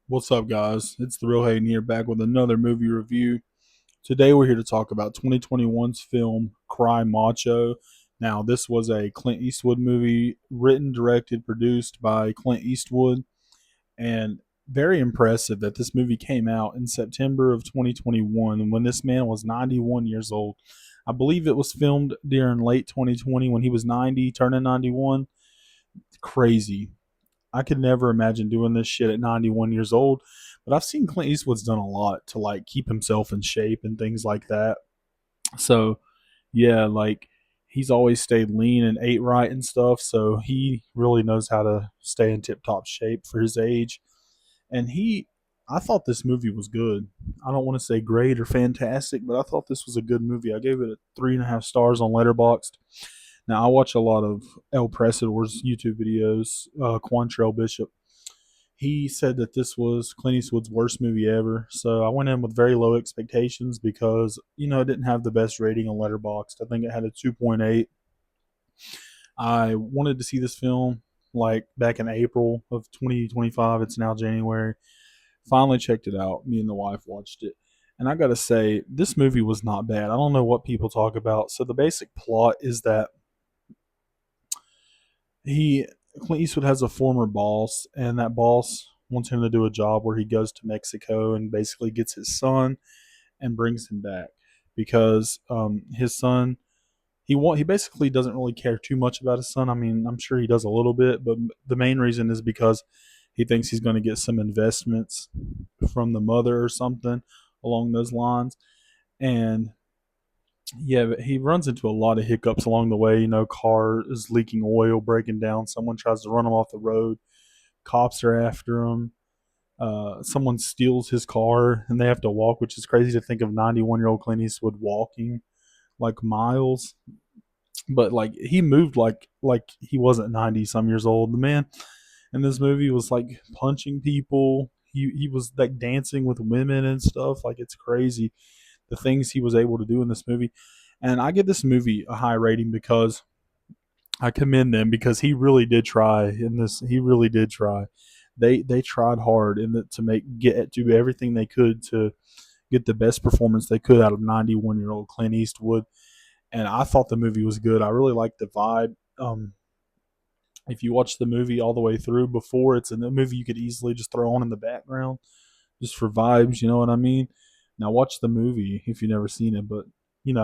What's up, guys? It's the Real Hayden here, back with another movie review. Today, we're here to talk about 2021's film Cry Macho. Now, this was a Clint Eastwood movie, written, directed, produced by Clint Eastwood, and very impressive that this movie came out in September of 2021 when this man was 91 years old. I believe it was filmed during late 2020 when he was 90, turning 91. Crazy. I could never imagine doing this shit at 91 years old. But I've seen Clint Eastwood's done a lot to like keep himself in shape and things like that. So yeah, like he's always stayed lean and ate right and stuff. So he really knows how to stay in tip top shape for his age. And I thought this movie was good. I don't want to say great or fantastic, but I thought this was a good movie. I gave it a 3.5 stars on Letterboxd. Now I watch a lot of El Presador's YouTube videos. Quantrell Bishop. He said that this was Clint Eastwood's worst movie ever. So I went in with very low expectations because it didn't have the best rating on Letterboxd. I think it had a 2.8. I wanted to see this film like back in April of 2025. It's now January. Finally checked it out. Me and the wife watched it. And I got to say, this movie was not bad. I don't know what people talk about. So the basic plot is that he Clint Eastwood has a former boss, and that boss wants him to do a job where he goes to Mexico and basically gets his son and brings him back because his son he basically doesn't really care too much about his son. I mean, I'm sure he does a little bit, but the main reason is because he thinks he's going to get some investments from the mother or something along those lines. And yeah, but he runs into a lot of hiccups along the way. Car is leaking oil, breaking down. Someone tries to run him off the road. Cops are after him. Someone steals his car, and they have to walk, which is crazy to think of 91-year-old Clint Eastwood walking like miles. But like he moved like he wasn't 90 some years old. The man in this movie was like punching people. He was like dancing with women and stuff. Like it's crazy the things he was able to do in this movie. And I give this movie a high rating because I commend them because he really did try in this. He really did try. They tried hard to get do everything they could to get the best performance they could out of 91-year-old Clint Eastwood. And I thought the movie was good. I really liked the vibe. If you watch the movie all the way through before, it's a movie you could easily just throw on in the background just for vibes. You know what I mean? Now watch the movie if you've never seen it, but and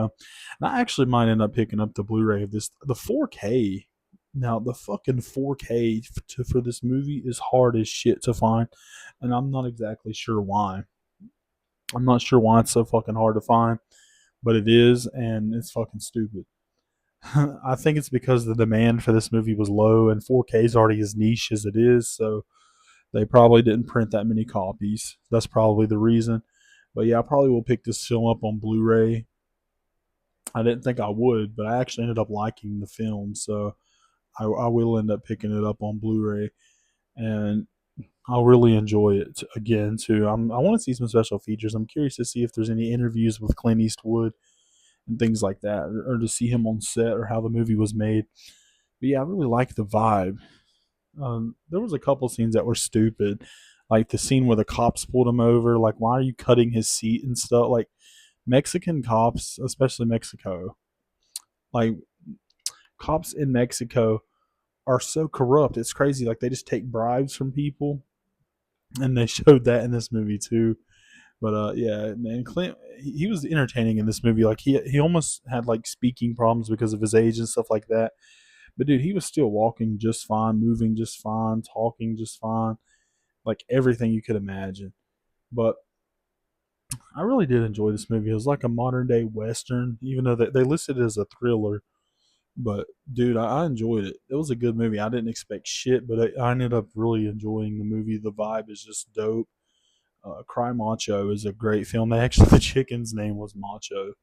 I actually might end up picking up the Blu-ray of this, the 4K. Now the fucking 4K for this movie is hard as shit to find, and I'm not exactly sure why. I'm not sure why it's so fucking hard to find, but it is, and it's fucking stupid. I think it's because the demand for this movie was low, and 4K is already as niche as it is, so they probably didn't print that many copies. That's probably the reason. But yeah, I probably will pick this film up on Blu-ray. I didn't think I would, but I actually ended up liking the film, so I will end up picking it up on Blu-ray, and I'll really enjoy it again too. I want to see some special features. I'm curious to see if there's any interviews with Clint Eastwood and things like that, or to see him on set or how the movie was made. But yeah, I really like the vibe. There was a couple scenes that were stupid, like the scene where the cops pulled him over. Like, why are you cutting his seat and stuff? Like Mexican cops, especially Mexico, like cops in Mexico are so corrupt. It's crazy. Like they just take bribes from people, and they showed that in this movie too. But yeah, man, Clint, he was entertaining in this movie. Like he almost had like speaking problems because of his age and stuff like that. But dude, he was still walking just fine, moving just fine, talking just fine, like everything you could imagine. But I really did enjoy this movie. It was like a modern day western, even though they listed it as a thriller. But dude, I enjoyed it. It was a good movie. I didn't expect shit, but I ended up really enjoying the movie. The vibe is just dope. Cry Macho is a great film. They actually the chicken's name was Macho,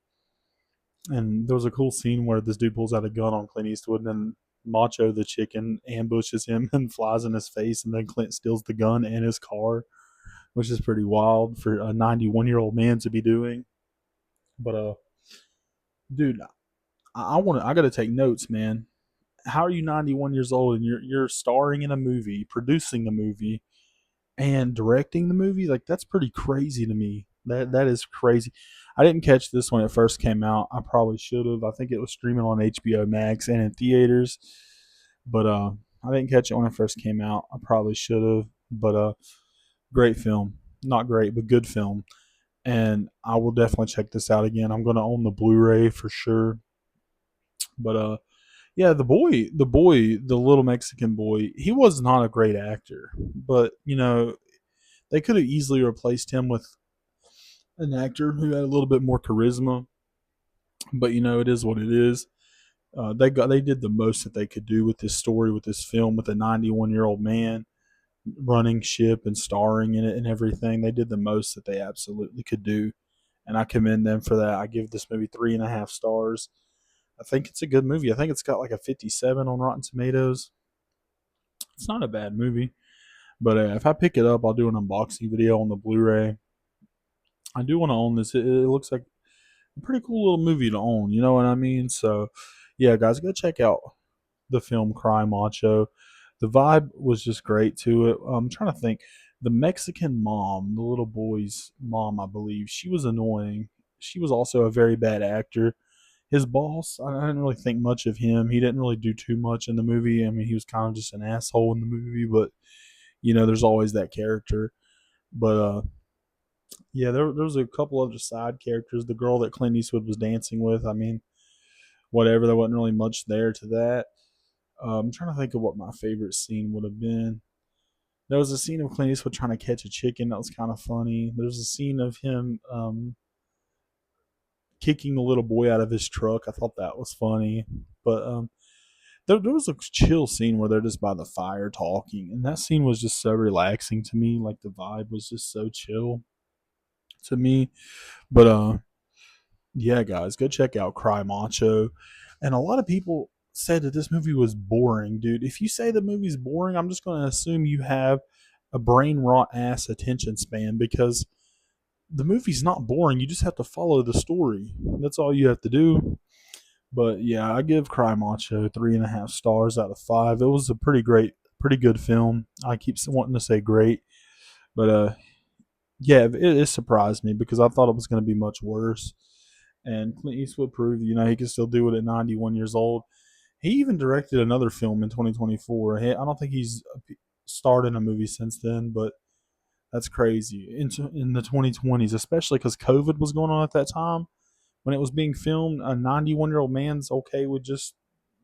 and there was a cool scene where this dude pulls out a gun on Clint Eastwood, and then Macho the chicken ambushes him and flies in his face, and then Clint steals the gun and his car, which is pretty wild for a 91-year-old man to be doing. But dude, I got to take notes, man. How are you 91 years old and you're starring in a movie, producing a movie, and directing the movie. Like that's pretty crazy to me. That is crazy. I didn't catch this when it first came out. I probably should have. I think it was streaming on HBO Max and in theaters, but I didn't catch it when it first came out. I probably should have. But great film. Not great, but good film. And I will definitely check this out again. I'm going to own the Blu-ray for sure. But yeah, the little Mexican boy, he was not a great actor. But they could have easily replaced him with an actor who had a little bit more charisma. But it is what it is. They did the most that they could do with this story, with this film, with a 91-year-old man running ship and starring in it and everything. They did the most that they absolutely could do, and I commend them for that. I give this movie 3.5 stars. I think it's a good movie. I think it's got like a 57 on Rotten Tomatoes. It's not a bad movie, but if I pick it up, I'll do an unboxing video on the Blu-ray. I do want to own this. It looks like a pretty cool little movie to own. You know what I mean? So, yeah, guys, go check out the film Cry Macho. The vibe was just great to it. I'm trying to think. The Mexican mom, the little boy's mom, I believe, she was annoying. She was also a very bad actor. His boss, I didn't really think much of him. He didn't really do too much in the movie. I mean, he was kind of just an asshole in the movie, but there's always that character. But yeah, there was a couple other side characters. The girl that Clint Eastwood was dancing with. I mean, whatever. There wasn't really much there to that. I'm trying to think of what my favorite scene would have been. There was a scene of Clint Eastwood trying to catch a chicken that was kind of funny. There's a scene of him kicking the little boy out of his truck. I thought that was funny. But there was a chill scene where they're just by the fire talking, and that scene was just so relaxing to me. Like the vibe was just so chill to me. But yeah, guys, go check out Cry Macho. And a lot of people said that this movie was boring, dude. If you say the movie's boring, I'm just going to assume you have a brain rot ass attention span because the movie's not boring. You just have to follow the story. That's all you have to do. But yeah, I give Cry Macho 3.5 stars out of 5. It was a pretty good film. I keep wanting to say great, but yeah, it surprised me because I thought it was going to be much worse. And Clint Eastwood proved, he can still do it at 91 years old. He even directed another film in 2024. I don't think he's starred in a movie since then, but that's crazy. In the 2020s, especially because COVID was going on at that time when it was being filmed, a 91-year-old man's okay with just,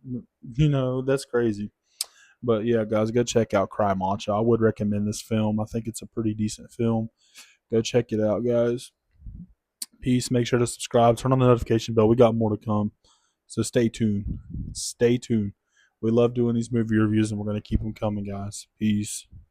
that's crazy. But yeah, guys, go check out Cry Macho. I would recommend this film. I think it's a pretty decent film. Go check it out, guys. Peace. Make sure to subscribe. Turn on the notification bell. We got more to come. So stay tuned. Stay tuned. We love doing these movie reviews and we're going to keep them coming, guys. Peace.